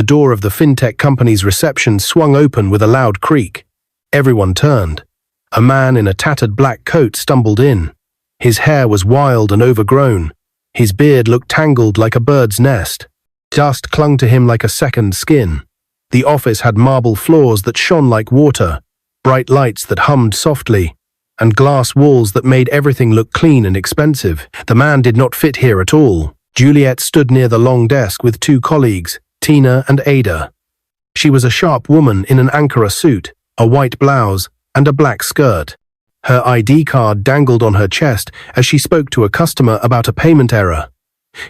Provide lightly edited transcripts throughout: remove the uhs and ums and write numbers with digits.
door of the fintech company's reception swung open with a loud creak. Everyone turned. A man in a tattered black coat stumbled in. His hair was wild and overgrown. His beard looked tangled like a bird's nest. Dust clung to him like a second skin. The office had marble floors that shone like water, bright lights that hummed softly, and glass walls that made everything look clean and expensive. The man did not fit here at all. Juliet stood near the long desk with two colleagues, Tina and Ada. She was a sharp woman in an Ankara suit, a white blouse, and a black skirt. Her ID card dangled on her chest as she spoke to a customer about a payment error.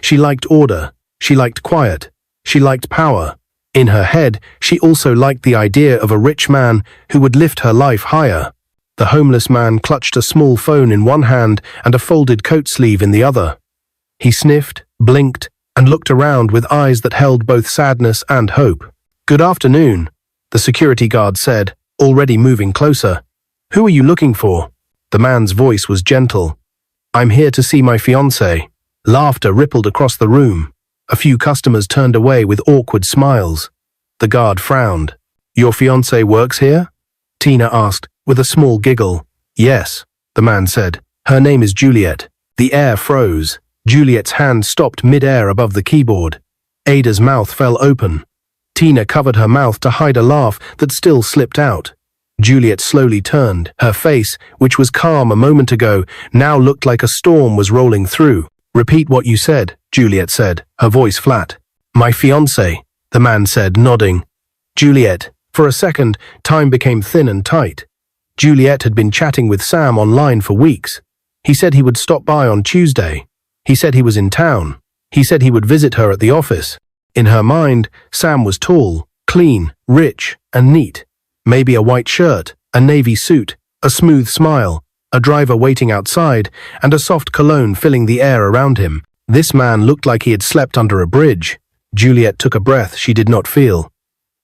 She liked order. She liked quiet. She liked power. In her head, she also liked the idea of a rich man who would lift her life higher. The homeless man clutched a small phone in one hand and a folded coat sleeve in the other. He sniffed, blinked, and looked around with eyes that held both sadness and hope. "Good afternoon," the security guard said, already moving closer. "Who are you looking for?" The man's voice was gentle. "I'm here to see my fiancée." Laughter rippled across the room. A few customers turned away with awkward smiles. The guard frowned. "Your fiancée works here?" Tina asked, with a small giggle. "Yes," the man said. "Her name is Juliet." The air froze. Juliet's hand stopped mid-air above the keyboard. Ada's mouth fell open. Tina covered her mouth to hide a laugh that still slipped out. Juliet slowly turned. Her face, which was calm a moment ago, now looked like a storm was rolling through. "Repeat what you said," Juliet said, her voice flat. "My fiancé," the man said, nodding. "Juliet." For a second, time became thin and tight. Juliet had been chatting with Sam online for weeks. He said he would stop by on Tuesday. He said he was in town. He said he would visit her at the office. In her mind, Sam was tall, clean, rich, and neat. Maybe a white shirt, a navy suit, a smooth smile, a driver waiting outside, and a soft cologne filling the air around him. This man looked like he had slept under a bridge. Juliet took a breath she did not feel.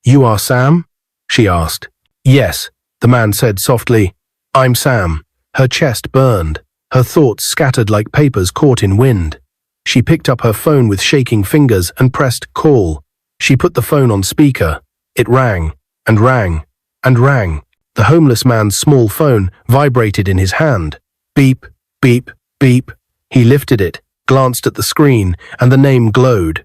"You are Sam?" she asked. "Yes," the man said softly. "I'm Sam." Her chest burned. Her thoughts scattered like papers caught in wind. She picked up her phone with shaking fingers and pressed call. She put the phone on speaker. It rang, and rang, and rang. The homeless man's small phone vibrated in his hand. Beep, beep, beep. He lifted it, glanced at the screen, and the name glowed.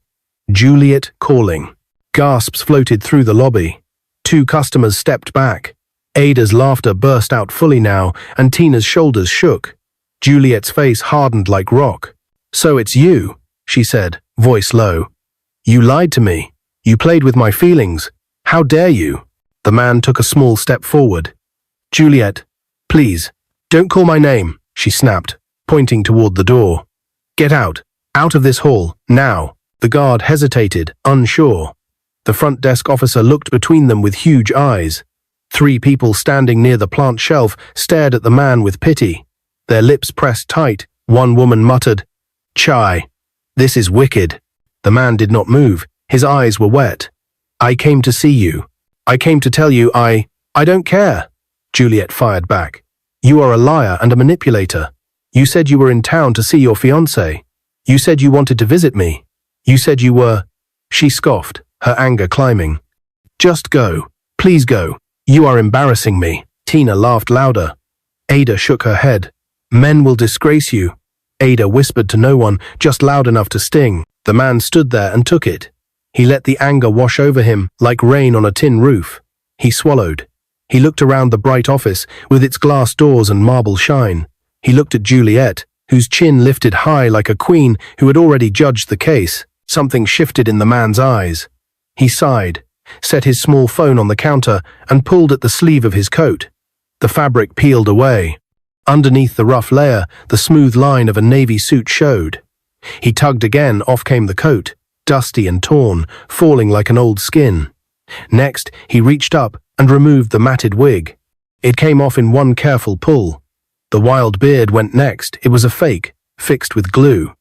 Juliet calling. Gasps floated through the lobby. Two customers stepped back. Ada's laughter burst out fully now, and Tina's shoulders shook. Juliet's face hardened like rock. "So it's you," she said, voice low. "You lied to me. You played with my feelings. How dare you?" The man took a small step forward. "Juliet, please, don't call my name," she snapped, pointing toward the door. "Get out of this hall, now." The guard hesitated, unsure. The front desk officer looked between them with huge eyes. Three people standing near the plant shelf stared at the man with pity. Their lips pressed tight. One woman muttered, "Chai, this is wicked." The man did not move. His eyes were wet. "I came to see you. I came to tell you I don't care," Juliet fired back. "You are a liar and a manipulator. You said you were in town to see your fiancé. You said you wanted to visit me. You said you were—" She scoffed, her anger climbing. "Just go. Please go. You are embarrassing me." Tina laughed louder. Ada shook her head. "Men will disgrace you." Ada whispered to no one, just loud enough to sting. The man stood there and took it. He let the anger wash over him like rain on a tin roof. He swallowed. He looked around the bright office with its glass doors and marble shine. He looked at Juliet, whose chin lifted high like a queen who had already judged the case. Something shifted in the man's eyes. He sighed, set his small phone on the counter, and pulled at the sleeve of his coat. The fabric peeled away. Underneath the rough layer, the smooth line of a navy suit showed. He tugged again, off came the coat, dusty and torn, falling like an old skin. Next, he reached up and removed the matted wig. It came off in one careful pull. The wild beard went next. It was a fake, fixed with glue.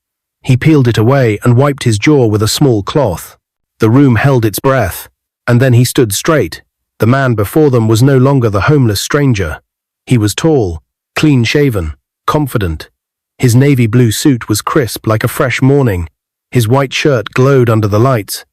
He peeled it away and wiped his jaw with a small cloth. The room held its breath, and then he stood straight. The man before them was no longer the homeless stranger. He was tall, clean-shaven, confident. His navy blue suit was crisp like a fresh morning. His white shirt glowed under the lights.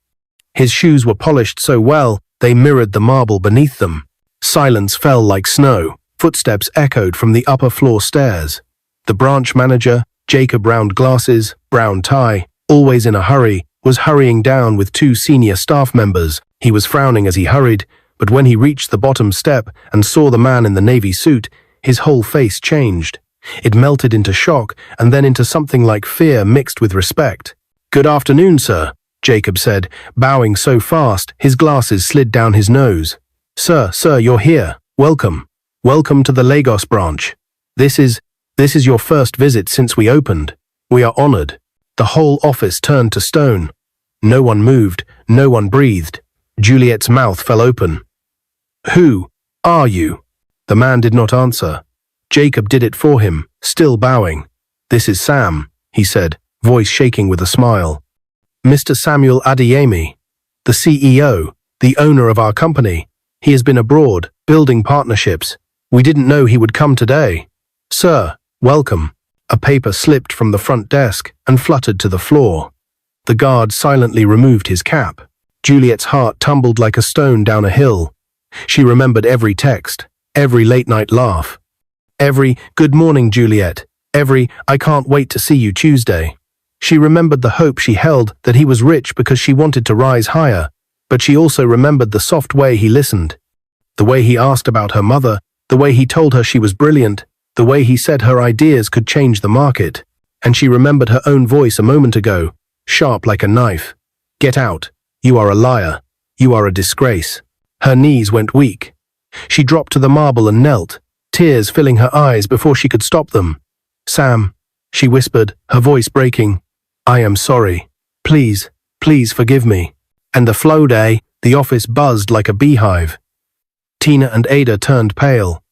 His shoes were polished so well, they mirrored the marble beneath them. Silence fell like snow. Footsteps echoed from the upper floor stairs. The branch manager, Jacob, round glasses, brown tie, always in a hurry, was hurrying down with two senior staff members. He was frowning as he hurried, but when he reached the bottom step and saw the man in the navy suit, his whole face changed. It melted into shock and then into something like fear mixed with respect. "Good afternoon, sir," Jacob said, bowing so fast his glasses slid down his nose. Sir, you're here. Welcome. Welcome to the Lagos branch. This is your first visit since we opened. We are honored." The whole office turned to stone. No one moved, no one breathed. Juliet's mouth fell open. "Who are you?" The man did not answer. Jacob did it for him, still bowing. "This is Sam," he said, voice shaking with a smile. "Mr. Samuel Adeyemi, the CEO, the owner of our company. He has been abroad, building partnerships. We didn't know he would come today. Sir, welcome." A paper slipped from the front desk and fluttered to the floor. The guard silently removed his cap. Juliet's heart tumbled like a stone down a hill. She remembered every text, every late-night laugh, every "Good morning, Juliet," every "I can't wait to see you Tuesday." She remembered the hope she held that he was rich because she wanted to rise higher, but she also remembered the soft way he listened, the way he asked about her mother, the way he told her she was brilliant, the way he said her ideas could change the market. And she remembered her own voice a moment ago, sharp like a knife. "Get out. You are a liar. You are a disgrace." Her knees went weak. She dropped to the marble and knelt, tears filling her eyes before she could stop them. "Sam," she whispered, her voice breaking. "I am sorry. Please, please forgive me." And the flow day, the office buzzed like a beehive. Tina and Ada turned pale.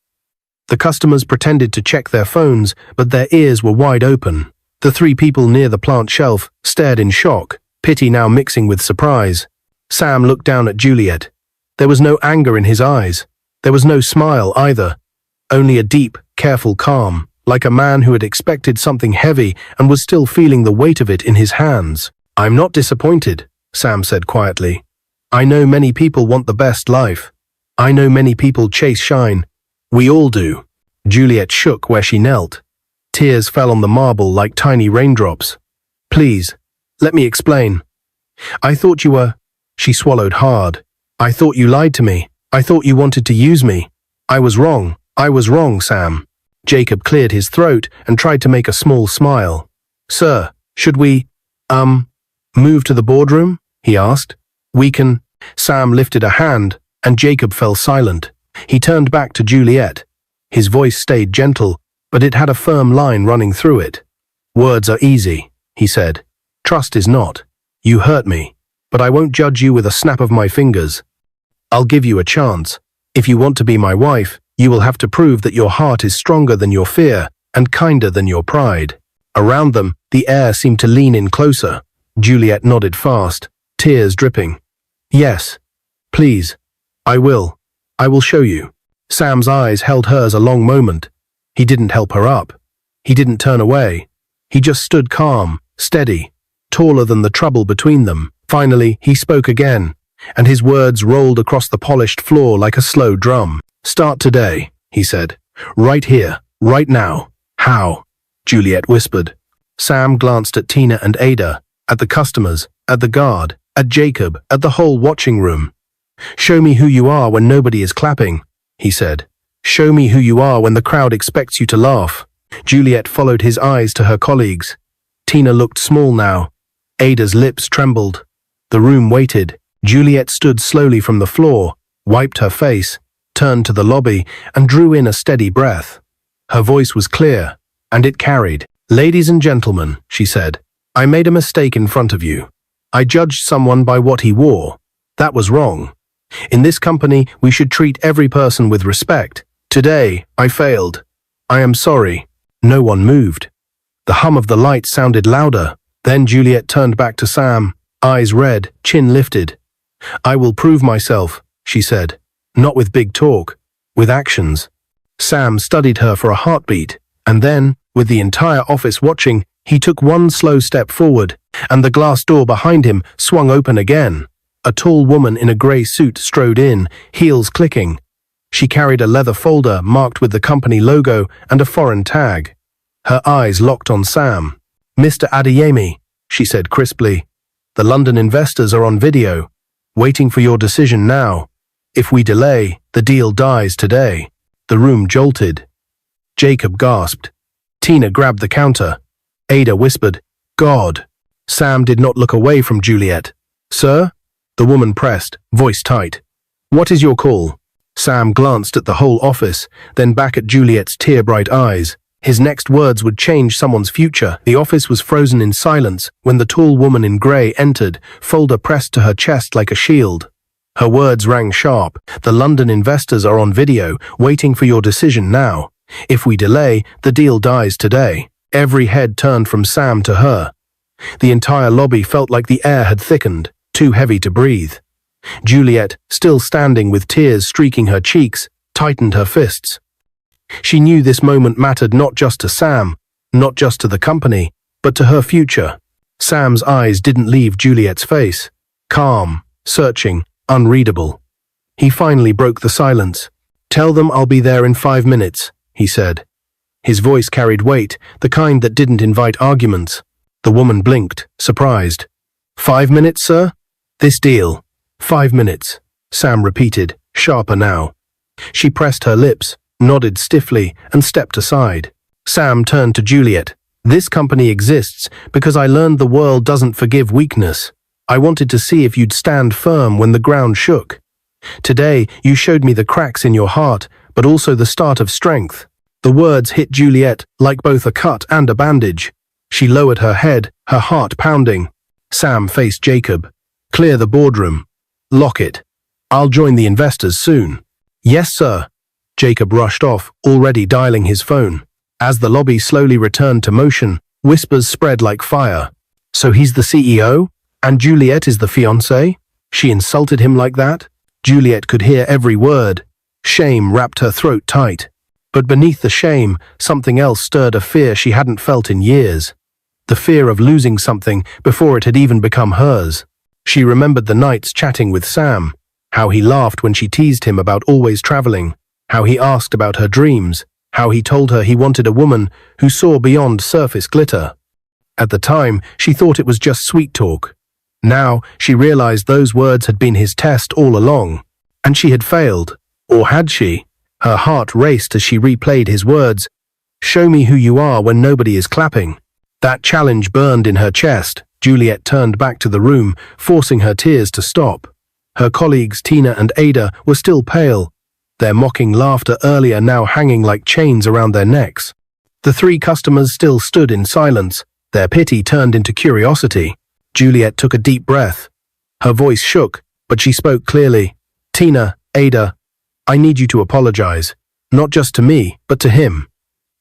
The customers pretended to check their phones, but their ears were wide open. The three people near the plant shelf stared in shock, pity now mixing with surprise. Sam looked down at Juliet. There was no anger in his eyes. There was no smile either. Only a deep, careful calm, like a man who had expected something heavy and was still feeling the weight of it in his hands. "I'm not disappointed," Sam said quietly. "I know many people want the best life. I know many people chase shine. We all do." Juliet shook where she knelt. Tears fell on the marble like tiny raindrops. "Please, let me explain. I thought you were—" She swallowed hard. "I thought you lied to me. I thought you wanted to use me. I was wrong. I was wrong, Sam." Jacob cleared his throat and tried to make a small smile. "Sir, should we, move to the boardroom?" he asked. "We can—" Sam lifted a hand, and Jacob fell silent. He turned back to Juliet. His voice stayed gentle, but it had a firm line running through it. "Words are easy," he said. "Trust is not. You hurt me, but I won't judge you with a snap of my fingers. I'll give you a chance. If you want to be my wife, you will have to prove that your heart is stronger than your fear and kinder than your pride." Around them, the air seemed to lean in closer. Juliet nodded fast, tears dripping. "Yes, please. I will. I will show you." Sam's eyes held hers a long moment. He didn't help her up. He didn't turn away. He just stood calm, steady, taller than the trouble between them. Finally, he spoke again, and his words rolled across the polished floor like a slow drum. "Start today," he said. "Right here, right now." "How?" Juliet whispered. Sam glanced at Tina and Ada, at the customers, at the guard, at Jacob, at the whole watching room. "Show me who you are when nobody is clapping," he said. "Show me who you are when the crowd expects you to laugh." Juliet followed his eyes to her colleagues. Tina looked small now. Ada's lips trembled. The room waited. Juliet stood slowly from the floor, wiped her face, turned to the lobby, and drew in a steady breath. Her voice was clear, and it carried. "Ladies and gentlemen," she said, "I made a mistake in front of you. I judged someone by what he wore. That was wrong. In this company, we should treat every person with respect. Today, I failed. I am sorry." No one moved. The hum of the light sounded louder. Then Juliet turned back to Sam, eyes red, chin lifted. "I will prove myself," she said, "not with big talk, with actions." Sam studied her for a heartbeat, and then, with the entire office watching, he took one slow step forward, and the glass door behind him swung open again. A tall woman in a grey suit strode in, heels clicking. She carried a leather folder marked with the company logo and a foreign tag. Her eyes locked on Sam. "Mr. Adeyemi," she said crisply, "the London investors are on video, waiting for your decision now. If we delay, the deal dies today." The room jolted. Jacob gasped. Tina grabbed the counter. Ada whispered, "God." Sam did not look away from Juliet. "Sir?" The woman pressed, voice tight. "What is your call?" Sam glanced at the whole office, then back at Juliet's tear-bright eyes. His next words would change someone's future. The office was frozen in silence when the tall woman in grey entered, folder pressed to her chest like a shield. Her words rang sharp. "The London investors are on video, waiting for your decision now. If we delay, the deal dies today." Every head turned from Sam to her. The entire lobby felt like the air had thickened, too heavy to breathe. Juliet, still standing with tears streaking her cheeks, tightened her fists. She knew this moment mattered not just to Sam, not just to the company, but to her future. Sam's eyes didn't leave Juliet's face. Calm, searching, unreadable. He finally broke the silence. "Tell them I'll be there in 5 minutes," he said. His voice carried weight, the kind that didn't invite arguments. The woman blinked, surprised. "5 minutes, sir?" "This deal. 5 minutes," Sam repeated, sharper now. She pressed her lips, nodded stiffly, and stepped aside. Sam turned to Juliet. "This company exists because I learned the world doesn't forgive weakness. I wanted to see if you'd stand firm when the ground shook. Today, you showed me the cracks in your heart, but also the start of strength." The words hit Juliet like both a cut and a bandage. She lowered her head, her heart pounding. Sam faced Jacob. "Clear the boardroom. Lock it. I'll join the investors soon." "Yes, sir." Jacob rushed off, already dialing his phone. As the lobby slowly returned to motion, whispers spread like fire. "So he's the CEO? And Juliet is the fiancée? She insulted him like that?" Juliet could hear every word. Shame wrapped her throat tight. But beneath the shame, something else stirred a fear she hadn't felt in years. The fear of losing something before it had even become hers. She remembered the nights chatting with Sam, how he laughed when she teased him about always traveling, how he asked about her dreams, how he told her he wanted a woman who saw beyond surface glitter. At the time, she thought it was just sweet talk. Now, she realized those words had been his test all along. And she had failed. Or had she? Her heart raced as she replayed his words. "Show me who you are when nobody is clapping." That challenge burned in her chest. Juliet turned back to the room, forcing her tears to stop. Her colleagues Tina and Ada were still pale, their mocking laughter earlier now hanging like chains around their necks. The 3 customers still stood in silence, their pity turned into curiosity. Juliet took a deep breath. Her voice shook, but she spoke clearly. "Tina, Ada, I need you to apologize, not just to me, but to him."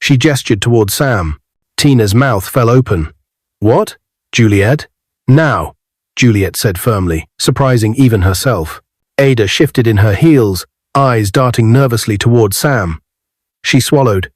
She gestured toward Sam. Tina's mouth fell open. "What? Juliet?" "Now," Juliet said firmly, surprising even herself. Ada shifted in her heels, eyes darting nervously toward Sam. She swallowed.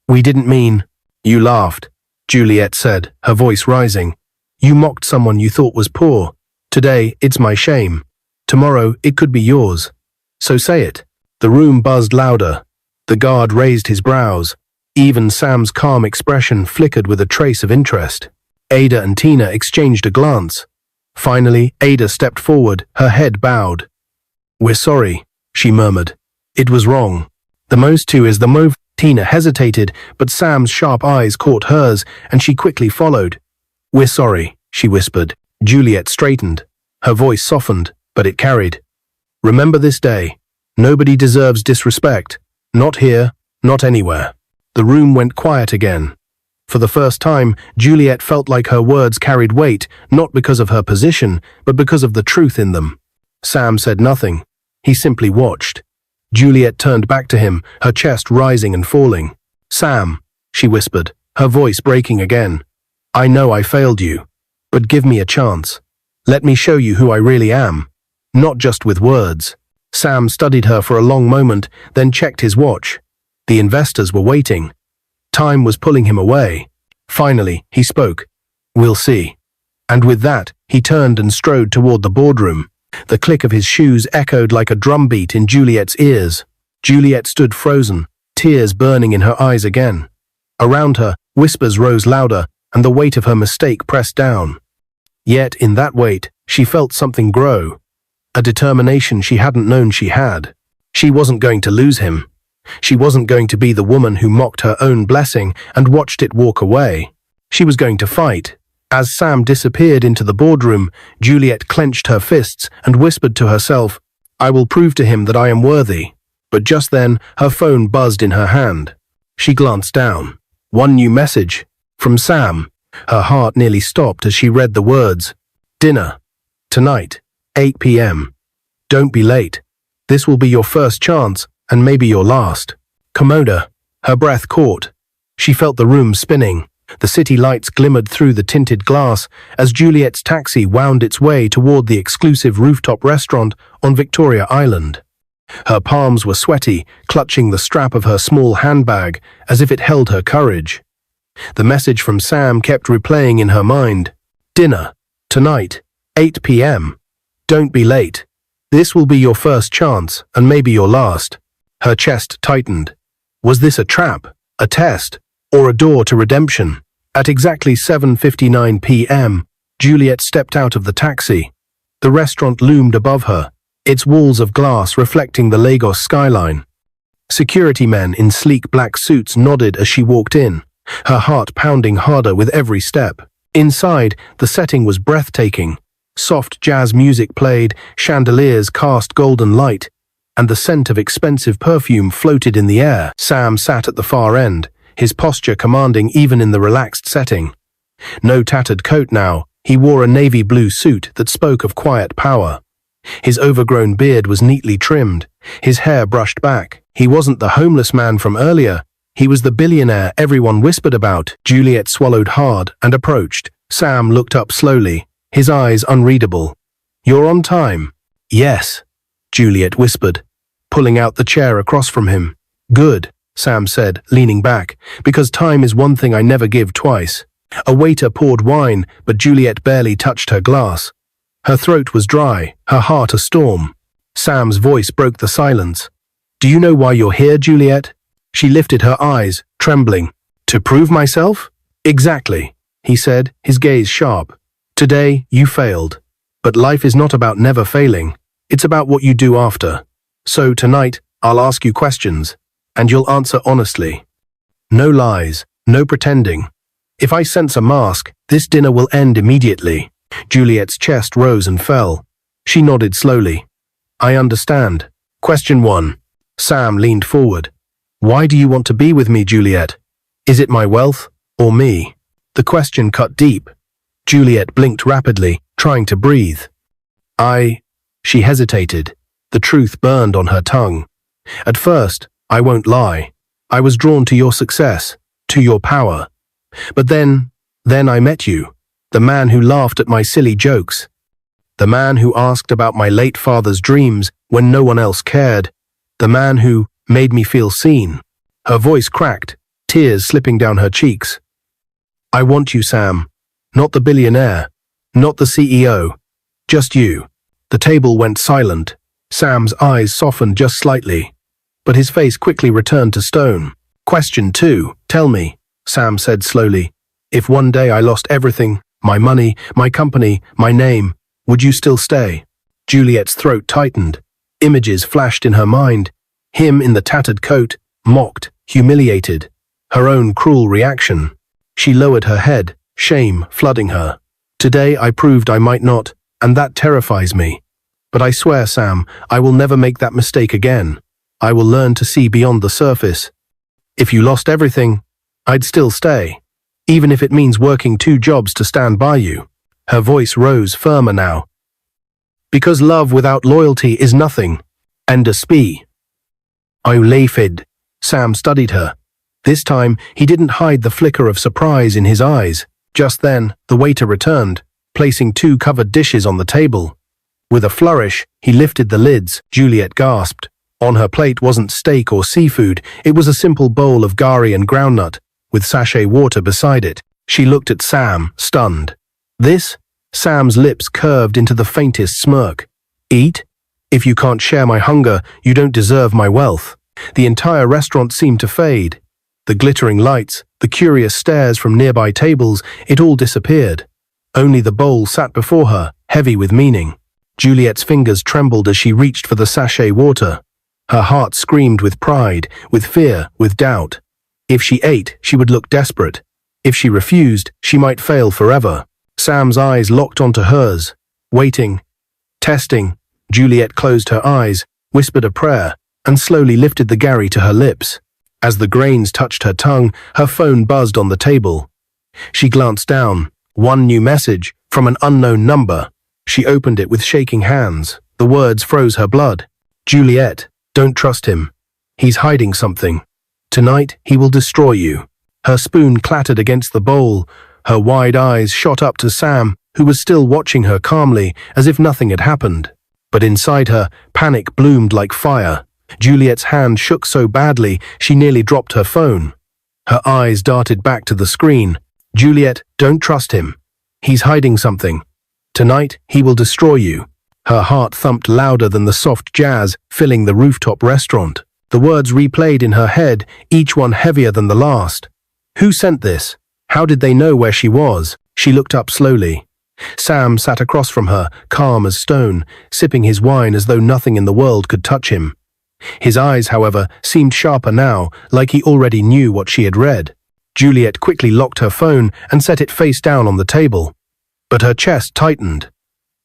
"We didn't mean—" "You laughed," Juliet said, her voice rising. "You mocked someone you thought was poor. Today, it's my shame. Tomorrow, it could be yours. So say it." The room buzzed louder. The guard raised his brows. Even Sam's calm expression flickered with a trace of interest. Ada and Tina exchanged a glance. Finally, Ada stepped forward, her head bowed. "We're sorry," she murmured. "It was wrong. The most to is the move." Tina hesitated, but Sam's sharp eyes caught hers, and she quickly followed. "We're sorry," she whispered. Juliet straightened. Her voice softened, but it carried. "Remember this day. Nobody deserves disrespect. Not here, not anywhere." The room went quiet again. For the first time, Juliet felt like her words carried weight, not because of her position, but because of the truth in them. Sam said nothing. He simply watched. Juliet turned back to him, her chest rising and falling. "Sam," she whispered, her voice breaking again. "I know I failed you, but give me a chance. Let me show you who I really am. Not just with words." Sam studied her for a long moment, then checked his watch. The investors were waiting. Time was pulling him away. Finally, he spoke. "We'll see." And with that, he turned and strode toward the boardroom. The click of his shoes echoed like a drumbeat in Juliet's ears. Juliet stood frozen, tears burning in her eyes again. Around her, whispers rose louder, and the weight of her mistake pressed down. Yet, in that weight, she felt something grow. A determination she hadn't known she had. She wasn't going to lose him. She wasn't going to be the woman who mocked her own blessing and watched it walk away. She was going to fight. As Sam disappeared into the boardroom, Juliet clenched her fists and whispered to herself, "I will prove to him that I am worthy." But just then, her phone buzzed in her hand. She glanced down. One new message. From Sam. Her heart nearly stopped as she read the words. "Dinner. Tonight. 8 p.m. Don't be late. This will be your first chance, and maybe your last." Komoda. Her breath caught. She felt the room spinning. The city lights glimmered through the tinted glass as Juliet's taxi wound its way toward the exclusive rooftop restaurant on Victoria Island. Her palms were sweaty, clutching the strap of her small handbag as if it held her courage. The message from Sam kept replaying in her mind. "Dinner. Tonight. 8 p.m. Don't be late. This will be your first chance, and maybe your last." Her chest tightened. Was this a trap, a test, or a door to redemption? At exactly 7:59 p.m., Juliet stepped out of the taxi. The restaurant loomed above her, its walls of glass reflecting the Lagos skyline. Security men in sleek black suits nodded as she walked in, her heart pounding harder with every step. Inside, the setting was breathtaking. Soft jazz music played, chandeliers cast golden light, and the scent of expensive perfume floated in the air. Sam sat at the far end, his posture commanding even in the relaxed setting. No tattered coat now, he wore a navy blue suit that spoke of quiet power. His overgrown beard was neatly trimmed, his hair brushed back. He wasn't the homeless man from earlier. He was the billionaire everyone whispered about. Juliet swallowed hard and approached. Sam looked up slowly, his eyes unreadable. "You're on time." "Yes," Juliet whispered, pulling out the chair across from him. "Good," Sam said, leaning back, "because time is one thing I never give twice." A waiter poured wine, but Juliet barely touched her glass. Her throat was dry, her heart a storm. Sam's voice broke the silence. "Do you know why you're here, Juliet?" She lifted her eyes, trembling. "To prove myself?" "Exactly," he said, his gaze sharp. "Today, you failed. But life is not about never failing. It's about what you do after. So tonight, I'll ask you questions, and you'll answer honestly. No lies, no pretending. If I sense a mask, this dinner will end immediately." Juliet's chest rose and fell. She nodded slowly. "I understand. Question 1. Sam leaned forward. "Why do you want to be with me, Juliet? Is it my wealth, or me?" The question cut deep. Juliet blinked rapidly, trying to breathe. She hesitated. The truth burned on her tongue. "At first, I won't lie. I was drawn to your success, to your power. But then I met you, the man who laughed at my silly jokes, the man who asked about my late father's dreams when no one else cared, the man who made me feel seen." Her voice cracked, tears slipping down her cheeks. "I want you, Sam. Not the billionaire, not the CEO, just you." The table went silent. Sam's eyes softened just slightly, but his face quickly returned to stone. "Question 2. Tell me," Sam said slowly, "if one day I lost everything, my money, my company, my name, would you still stay?" Juliet's throat tightened. Images flashed in her mind. Him in the tattered coat, mocked, humiliated. Her own cruel reaction. She lowered her head, shame flooding her. "Today I proved I might not, and that terrifies me. But I swear, Sam, I will never make that mistake again. I will learn to see beyond the surface. If you lost everything, I'd still stay, even if it means working 2 jobs to stand by you." Her voice rose firmer now. "Because love without loyalty is nothing. And a spee." "Olafid." Sam studied her. This time, he didn't hide the flicker of surprise in his eyes. Just then, the waiter returned, placing 2 covered dishes on the table. With a flourish, he lifted the lids. Juliet gasped. On her plate wasn't steak or seafood, it was a simple bowl of gari and groundnut, with sachet water beside it. She looked at Sam, stunned. "This?" Sam's lips curved into the faintest smirk. Eat? If you can't share my hunger, you don't deserve my wealth. The entire restaurant seemed to fade. The glittering lights, the curious stares from nearby tables, it all disappeared. Only the bowl sat before her, heavy with meaning. Juliet's fingers trembled as she reached for the sachet water. Her heart screamed with pride, with fear, with doubt. If she ate, she would look desperate. If she refused, she might fail forever. Sam's eyes locked onto hers. Waiting. Testing. Juliet closed her eyes, whispered a prayer, and slowly lifted the gari to her lips. As the grains touched her tongue, her phone buzzed on the table. She glanced down. One new message, from an unknown number. She opened it with shaking hands. The words froze her blood. Juliet, don't trust him. He's hiding something. Tonight, he will destroy you. Her spoon clattered against the bowl. Her wide eyes shot up to Sam, who was still watching her calmly, as if nothing had happened. But inside her, panic bloomed like fire. Juliet's hand shook so badly, she nearly dropped her phone. Her eyes darted back to the screen. Juliet, don't trust him. He's hiding something. Tonight, he will destroy you. Her heart thumped louder than the soft jazz filling the rooftop restaurant. The words replayed in her head, each one heavier than the last. Who sent this? How did they know where she was? She looked up slowly. Sam sat across from her, calm as stone, sipping his wine as though nothing in the world could touch him. His eyes, however, seemed sharper now, like he already knew what she had read. Juliet quickly locked her phone and set it face down on the table. But her chest tightened.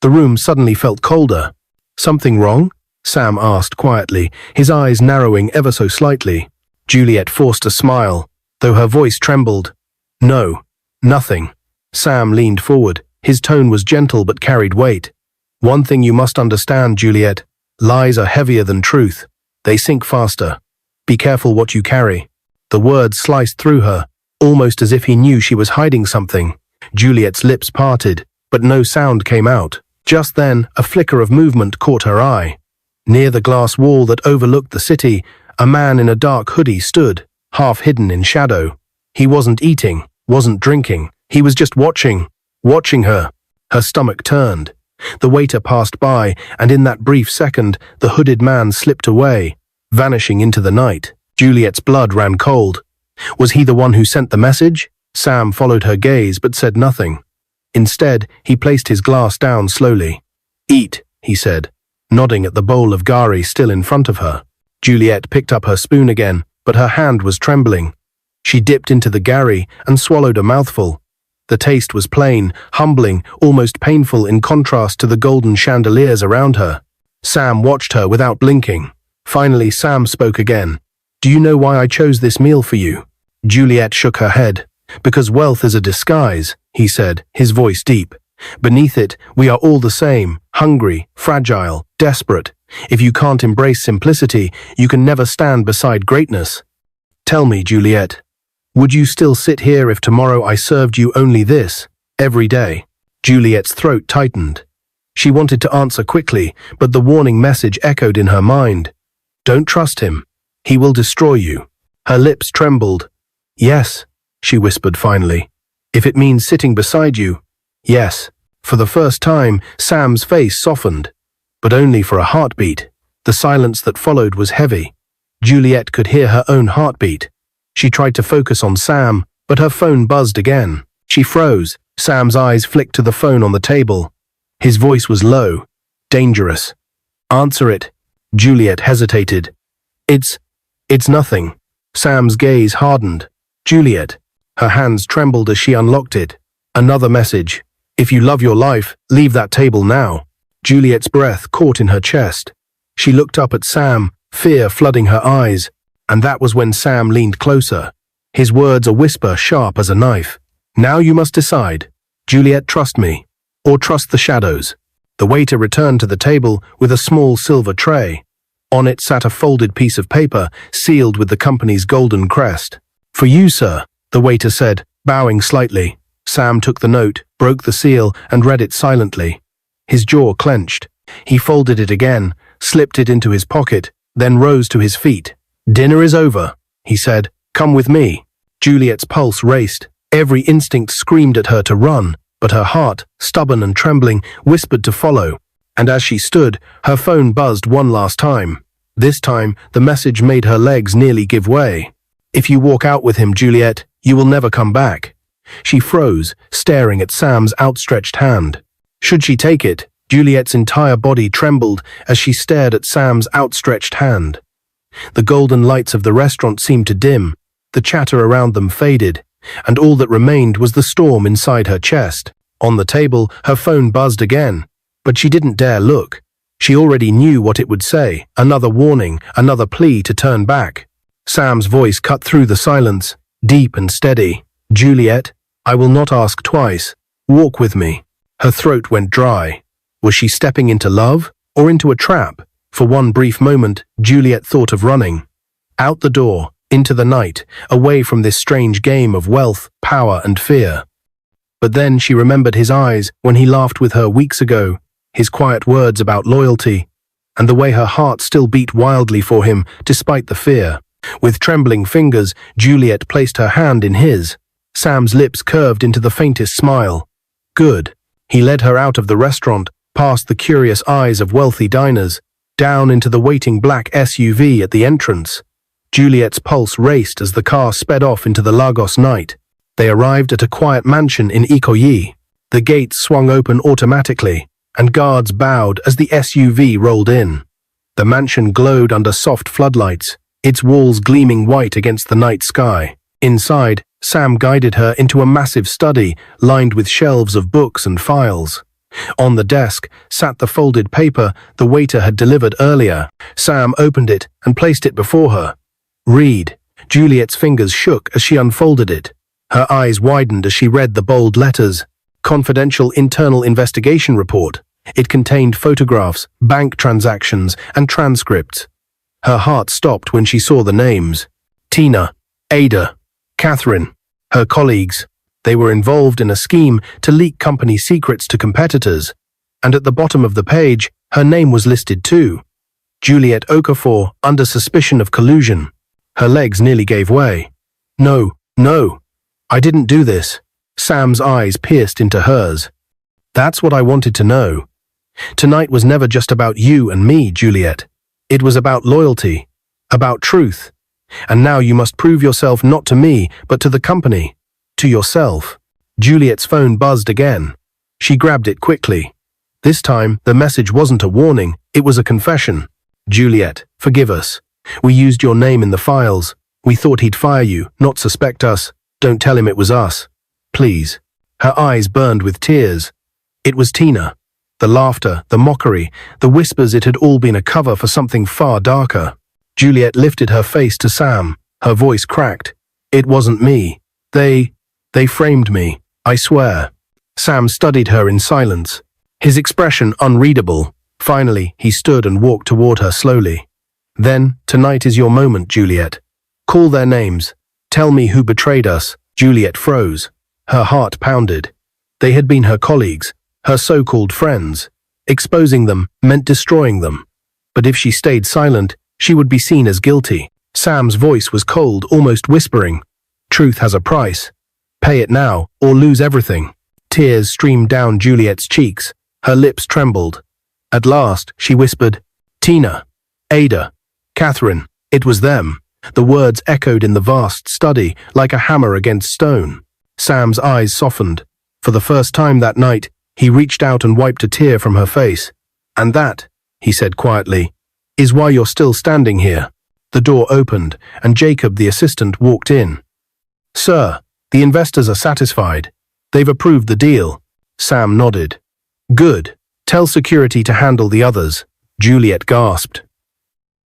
The room suddenly felt colder. Something wrong? Sam asked quietly, his eyes narrowing ever so slightly. Juliet forced a smile, though her voice trembled. No, nothing. Sam leaned forward. His tone was gentle but carried weight. One thing you must understand, Juliet. Lies are heavier than truth. They sink faster. Be careful what you carry. The words sliced through her, almost as if he knew she was hiding something. Juliet's lips parted, but no sound came out. Just then, a flicker of movement caught her eye. Near the glass wall that overlooked the city, a man in a dark hoodie stood, half hidden in shadow. He wasn't eating, wasn't drinking. He was just watching her. Her stomach turned. The waiter passed by, and in that brief second, the hooded man slipped away, vanishing into the night. Juliet's blood ran cold. Was he the one who sent the message? Sam followed her gaze but said nothing. Instead, he placed his glass down slowly. Eat, he said, nodding at the bowl of gari still in front of her. Juliet picked up her spoon again, but her hand was trembling. She dipped into the gari and swallowed a mouthful. The taste was plain, humbling, almost painful in contrast to the golden chandeliers around her. Sam watched her without blinking. Finally, Sam spoke again. Do you know why I chose this meal for you? Juliet shook her head. Because wealth is a disguise, he said, his voice deep. Beneath it, we are all the same, hungry, fragile, desperate. If you can't embrace simplicity, you can never stand beside greatness. Tell me, Juliet, would you still sit here if tomorrow I served you only this, every day? Juliet's throat tightened. She wanted to answer quickly, but the warning message echoed in her mind. Don't trust him. He will destroy you. Her lips trembled. Yes, she whispered finally. If it means sitting beside you, yes. For the first time, Sam's face softened, but only for a heartbeat. The silence that followed was heavy. Juliet could hear her own heartbeat. She tried to focus on Sam, but her phone buzzed again. She froze. Sam's eyes flicked to the phone on the table. His voice was low, dangerous. Answer it. Juliet hesitated. It's nothing. Sam's gaze hardened. Juliet. Her hands trembled as she unlocked it. Another message. If you love your life, leave that table now. Juliet's breath caught in her chest. She looked up at Sam, fear flooding her eyes, and that was when Sam leaned closer. His words a whisper sharp as a knife. Now you must decide. Juliet, trust me, or trust the shadows. The waiter returned to the table with a small silver tray. On it sat a folded piece of paper, sealed with the company's golden crest. For you, sir, the waiter said, bowing slightly. Sam took the note, broke the seal, and read it silently. His jaw clenched. He folded it again, slipped it into his pocket, then rose to his feet. Dinner is over, he said. Come with me. Juliet's pulse raced. Every instinct screamed at her to run, but her heart, stubborn and trembling, whispered to follow. And as she stood, her phone buzzed one last time. This time, the message made her legs nearly give way. "If you walk out with him, Juliet, you will never come back." She froze, staring at Sam's outstretched hand. Should she take it? Juliet's entire body trembled as she stared at Sam's outstretched hand. The golden lights of the restaurant seemed to dim, the chatter around them faded, and all that remained was the storm inside her chest. On the table, her phone buzzed again, but she didn't dare look. She already knew what it would say, another warning, another plea to turn back. Sam's voice cut through the silence, deep and steady. "Juliet, I will not ask twice. Walk with me." Her throat went dry. Was she stepping into love or into a trap? For one brief moment, Juliet thought of running. Out the door, into the night, away from this strange game of wealth, power, and fear. But then she remembered his eyes when he laughed with her weeks ago, his quiet words about loyalty, and the way her heart still beat wildly for him despite the fear. With trembling fingers, Juliet placed her hand in his. Sam's lips curved into the faintest smile. Good. He led her out of the restaurant, past the curious eyes of wealthy diners, down into the waiting black SUV at the entrance. Juliet's pulse raced as the car sped off into the Lagos night. They arrived at a quiet mansion in Ikoyi. The gates swung open automatically, and guards bowed as the SUV rolled in. The mansion glowed under soft floodlights, its walls gleaming white against the night sky. Inside, Sam guided her into a massive study lined with shelves of books and files. On the desk sat the folded paper the waiter had delivered earlier. Sam opened it and placed it before her. "Read." Juliet's fingers shook as she unfolded it. Her eyes widened as she read the bold letters. Confidential Internal Investigation Report. It contained photographs, bank transactions, and transcripts. Her heart stopped when she saw the names. Tina, Ada, Catherine, her colleagues. They were involved in a scheme to leak company secrets to competitors, and at the bottom of the page, her name was listed too. Juliet Okafor, under suspicion of collusion. Her legs nearly gave way. No, I didn't do this. Sam's eyes pierced into hers. That's what I wanted to know. Tonight was never just about you and me, Juliet. It was about loyalty, about truth. And now you must prove yourself not to me, but to the company. To yourself. Juliet's phone buzzed again. She grabbed it quickly. This time, the message wasn't a warning, it was a confession. "Juliet, forgive us. We used your name in the files. We thought he'd fire you, not suspect us. Don't tell him it was us. Please." Her eyes burned with tears. It was Tina. The laughter, the mockery, the whispers, it had all been a cover for something far darker. Juliet lifted her face to Sam. Her voice cracked. "It wasn't me. They framed me, I swear." Sam studied her in silence, his expression unreadable. Finally, he stood and walked toward her slowly. "Then, tonight is your moment, Juliet. Call their names. Tell me who betrayed us." Juliet froze. Her heart pounded. They had been her colleagues, her so-called friends. Exposing them meant destroying them. But if she stayed silent, she would be seen as guilty. Sam's voice was cold, almost whispering. "Truth has a price. Pay it now, or lose everything." Tears streamed down Juliet's cheeks. Her lips trembled. At last, she whispered, "Tina, Ada, Catherine." It was them. The words echoed in the vast study like a hammer against stone. Sam's eyes softened. For the first time that night, he reached out and wiped a tear from her face. "And that," he said quietly, "is why you're still standing here." The door opened, and Jacob, the assistant, walked in. "Sir, the investors are satisfied. They've approved the deal." Sam nodded. "Good. Tell security to handle the others." Juliet gasped.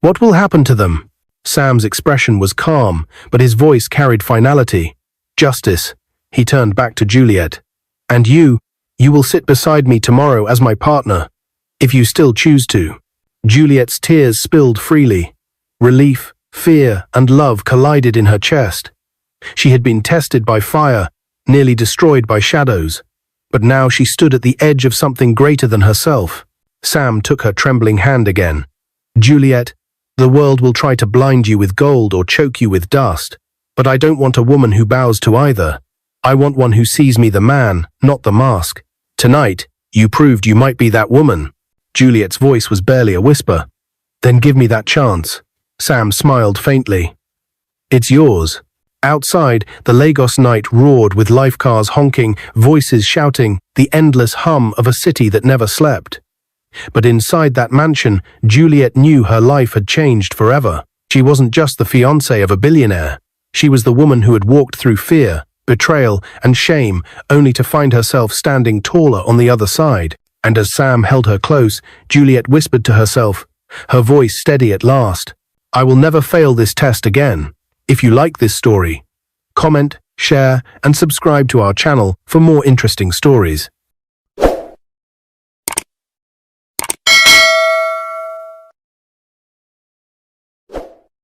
"What will happen to them?" Sam's expression was calm, but his voice carried finality. "Justice." He turned back to Juliet. "And you will sit beside me tomorrow as my partner, if you still choose to." Juliet's tears spilled freely. Relief, fear, and love collided in her chest. She had been tested by fire, nearly destroyed by shadows, but now she stood at the edge of something greater than herself. Sam took her trembling hand again. "Juliet, the world will try to blind you with gold or choke you with dust, but I don't want a woman who bows to either. I want one who sees me the man, not the mask. Tonight, you proved you might be that woman." Juliet's voice was barely a whisper. Then give me that chance. Sam smiled faintly. It's yours. Outside, the Lagos night roared with life cars honking, voices shouting, the endless hum of a city that never slept. But inside that mansion, Juliet knew her life had changed forever. She wasn't just the fiancée of a billionaire. She was the woman who had walked through fear, betrayal, and shame, only to find herself standing taller on the other side. And as Sam held her close, Juliet whispered to herself, her voice steady at last, I will never fail this test again. If you like this story, comment, share, and subscribe to our channel for more interesting stories.